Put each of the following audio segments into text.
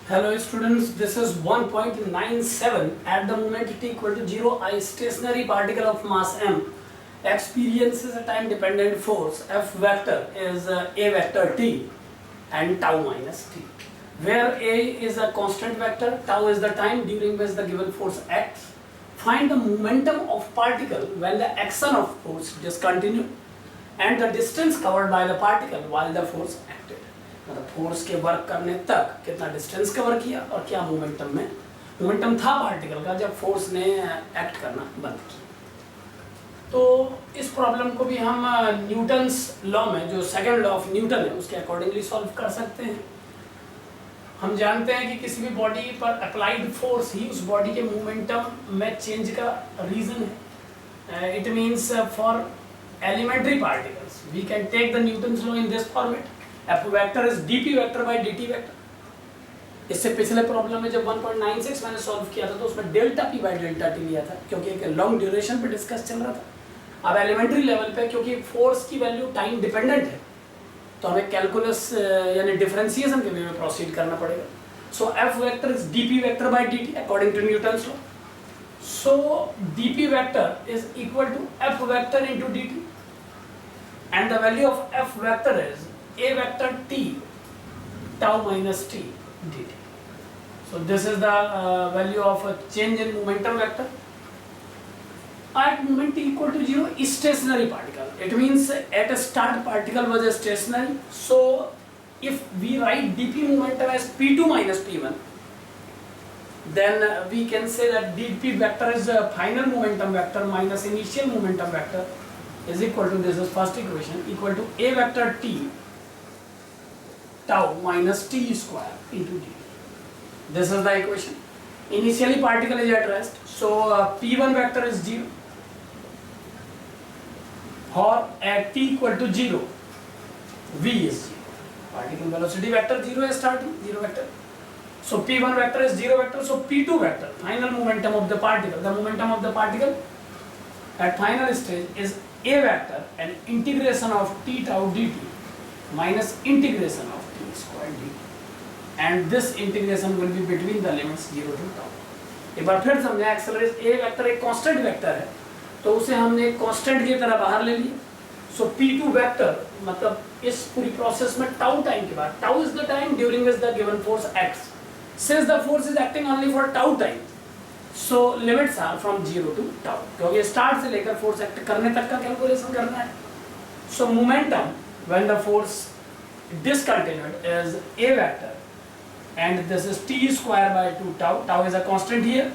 Hello students, this is 1.97. At the moment t equal to 0, a stationary particle of mass m experiences a time dependent force. F vector is a vector t and tau minus t, where a is a constant vector, tau is the time during which the given force acts. Find the momentum of particle when the action of force discontinued and the distance covered by the particle while the force acted. मतलब force के work करने तक कितना distance cover किया और क्या momentum था particle का जब फोर्स ने एक्ट करना बंद किया। तो इस प्रॉब्लम को भी हम न्यूटन्स लॉ में, जो सेकंड लॉ ऑफ न्यूटन है, उसके अकॉर्डिंगली सॉल्व कर सकते हैं। हम जानते हैं कि किसी भी बॉडी पर अप्लाइड फोर्स ही उस बॉडी के मोमेंटम में चेंज का रीजन है। It means for elementary particles we can take the Newton's law in this format, F vector is dp vector by dt vector. इससे पिछले प्रॉब्लम में जब 1.96 मैंने सॉल्व किया था तो उसमें delta p by delta t लिया था, क्योंकि एक लॉन्ग ड्यूरेशन पे डिस्कस चल रहा था। अब एलिमेंट्री लेवल पे क्योंकि फोर्स की वैल्यू टाइम डिपेंडेंट है तो हमें कैलकुलस यानी डिफरेंशिएशन के वे में प्रोसीड करना पड़ेगा। So F vector is dp vector by dt according to Newton's law. So dp vector is equal to F vector into dt and the value of F vector is a vector t tau minus t dt. So this is the value of a change in momentum vector at moment t equal to 0. Stationary particle, it means at a start particle was stationary. So if we write dp momentum as p2 minus p1, then we can say that dp vector is a final momentum vector minus initial momentum vector is equal to, this is first equation, equal to a vector t tau minus t square into dt. This is the equation. Initially particle is at rest, so p1 vector is 0 or at t equal to 0 v is 0. Particle velocity vector 0 is starting, 0 vector. So p1 vector is 0 vector, so p2 vector, final momentum of the particle, the momentum of the particle at final stage is a vector and integration of t tau dt minus integration of t square dt, and this integration will be between the limits 0 to tau. एक बार फिर समझें, acceleration a vector एक constant vector है तो उसे हमने एक constant की तरह बाहर ले लिया। सो p2 वेक्टर मतलब इस पूरी प्रोसेस में टाउ टाइम के बाद, tau is the time during which the given force acts, since the force is acting only for tau time, so limits are from 0 to tau, क्योंकि स्टार्ट से लेकर force act करने तक का calculation करना है। सो momentum when the force discontinued is a vector and this is t square by 2 tau, tau is a constant here,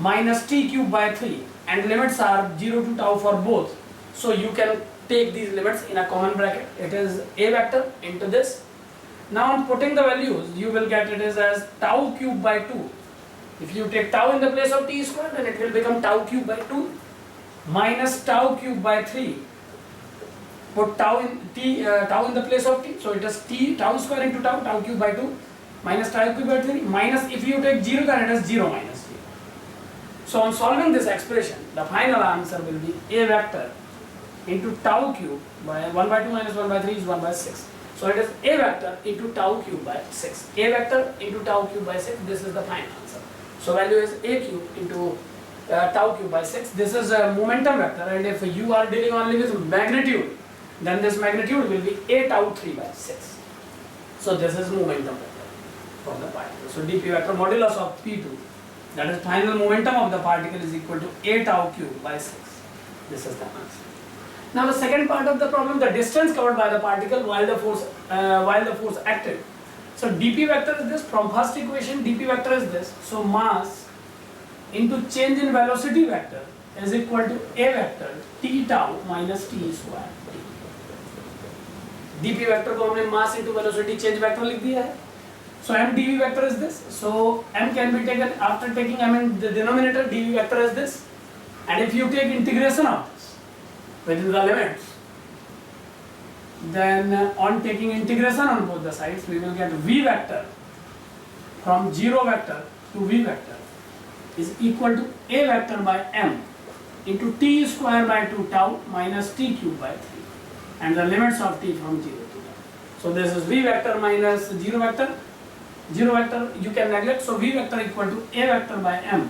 minus t cube by 3, and limits are 0 to tau for both, so you can take these limits in a common bracket. It is a vector into this. Now on putting the values you will get it is as tau cube by 2. If you take tau in the place of t square, then it will become tau cube by 2 minus tau cube by 3. Put tau in the place of t, so it is t tau square into tau, tau cube by 2 minus tau cube by 3 minus, if you take 0 then it is 0 minus 0. So on solving this expression the final answer will be a vector into tau cube by 1 by 2 minus 1 by 3 is 1 by 6. So it is a vector into tau cube by 6, a vector into tau cube by 6, this is the final answer. So value is a cube into tau cube by 6. This is a momentum vector, and if you are dealing only with magnitude, then this magnitude will be a tau 3 by 6. So this is momentum vector for the particle. So dp vector modulus of p2, that is final momentum of the particle, is equal to a tau cube by 6. This is the answer. Now the second part of the problem, the distance covered by the particle while the force acted. So dp vector is this, from first equation dp vector is this, so mass into change in velocity vector is equal to a vector t tau minus t square. dp vector को हमने mass into velocity change vector लिख दिया है। सो m dv vector is this, so m can be taken after taking m in the denominator, dv vector is this, and if you take integration of this within the limits, then on taking integration on both the sides we will get v vector from 0 vector to v vector is equal to a vector by m into t square by 2 tau minus t cube by 3, and the limits of t from 0 to tau. So this is v vector minus 0 vector zero vector you can neglect, so v vector equal to a vector by m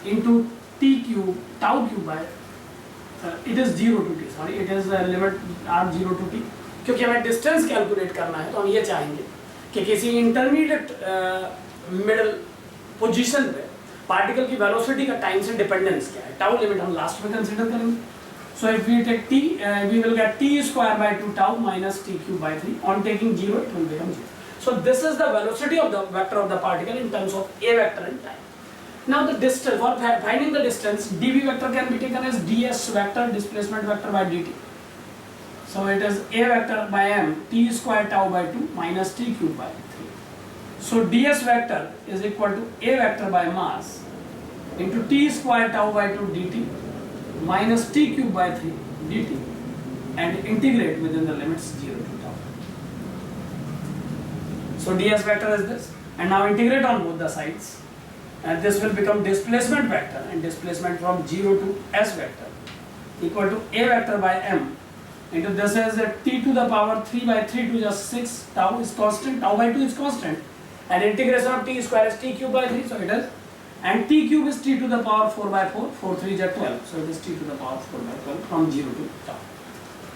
into t cube tau cube by it is 0 to t, sorry it is limit r 0 to t, क्योंकि हमें distance calculate करना है तो हम ये चाहेंगे कि किसी इंटरमीडिएट मिडल पोजीशन पे पार्टिकल की वेलोसिटी का टाइम से डिपेंडेंस क्या है, टाउ लिमिट हम लास्ट में कंसीडर करेंगे. So if we take t, we will get t square by 2 tau minus t cube by 3. On taking 0, it will become 0. So this is the velocity of the vector of the particle in terms of a vector and time. Now the distance, for finding the distance, dv vector can be taken as ds vector displacement vector by dt. So it is a vector by m t square tau by 2 minus t cube by 3. So ds vector is equal to a vector by mass into t square tau by 2 dt minus t cube by 3 dt and integrate within the limits 0 to tau. So ds vector is this, and now integrate on both the sides, and this will become displacement vector, and displacement from 0 to s vector equal to a vector by m into this is t to the power 3 by 3 to just 6, tau is constant, tau by 2 is constant, and integration of t square is t cube by 3, so it is, and t cube is t to the power 4 by 4, 4 3 is 12, so it is t to the power 4 by 12 from 0 to tau.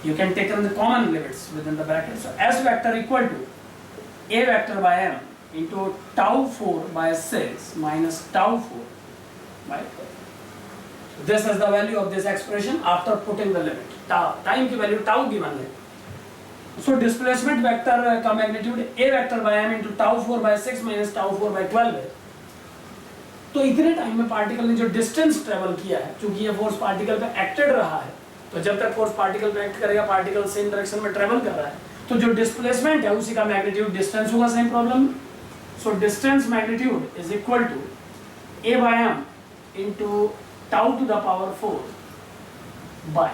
You can take on the common limits within the bracket, so s vector equal to a vector by m into tau 4 by 6 minus tau 4 by 12. This is the value of this expression after putting the limit. Tau, time की value tau given है. So displacement vector का magnitude a vector by m into tau 4 by 6 minus tau 4 by 12 है. तो इतने time में particle ने जो distance travel किया है, क्योंकि ये फोर्स पार्टिकल पे एक्टेड रहा है, तो जब तक फोर्स पार्टिकल पे एक्ट करेगा पार्टिकल सेम डायरेक्शन में ट्रेवल कर रहा है, तो जो डिस्प्लेसमेंट है उसी का मैग्नीट्यूड डिस्टेंस होगा same problem. So distance magnitude is equal to a by m into tau to the power 4 by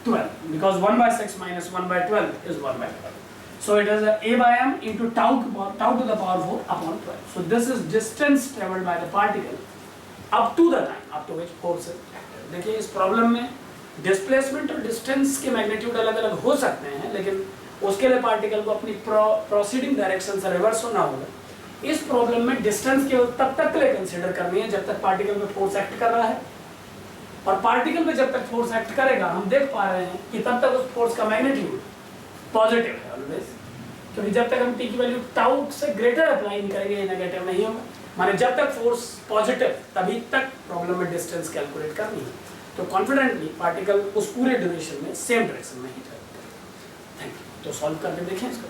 12, because 1 by 6 minus 1 by 12 is 1 by 12. So it is a by m into tau to the power 4 upon 12. So this is distance traveled by the particle up to the time up to which force is acted. देखिए इस problem में displacement और distance के magnitude अलग अलग हो सकते हैं, लेकिन उसके लिए पार्टिकल को अपनी प्रोसीडिंग डायरेक्शन से रिवर्स होना होगा. इस प्रॉब्लम में डिस्टेंस केवल तब तक के लिए कंसीडर करनी है जब तक पार्टिकल पे फोर्स एक्ट कर रहा है, और पार्टिकल पे जब तक फोर्स एक्ट करेगा हम देख पा रहे हैं कि तब तक उस फोर्स का मैग्नीट्यूड पॉजिटिव है ऑलवेज, क्योंकि जब तक हम टी की वैल्यू टाउ से ग्रेटर अप्लाई नहीं करेंगे ये नेगेटिव नहीं होगा. माने जब तक फोर्स पॉजिटिव तभी तक प्रॉब्लम में डिस्टेंस कैलकुलेट करनी है. तो कॉन्फिडेंटली पार्टिकल उस पूरे ड्यूरेशन में सेम डायरेक्शन में ही ट्रैवल करेगा. Thank you. तो सॉल्व करके देखें इसको.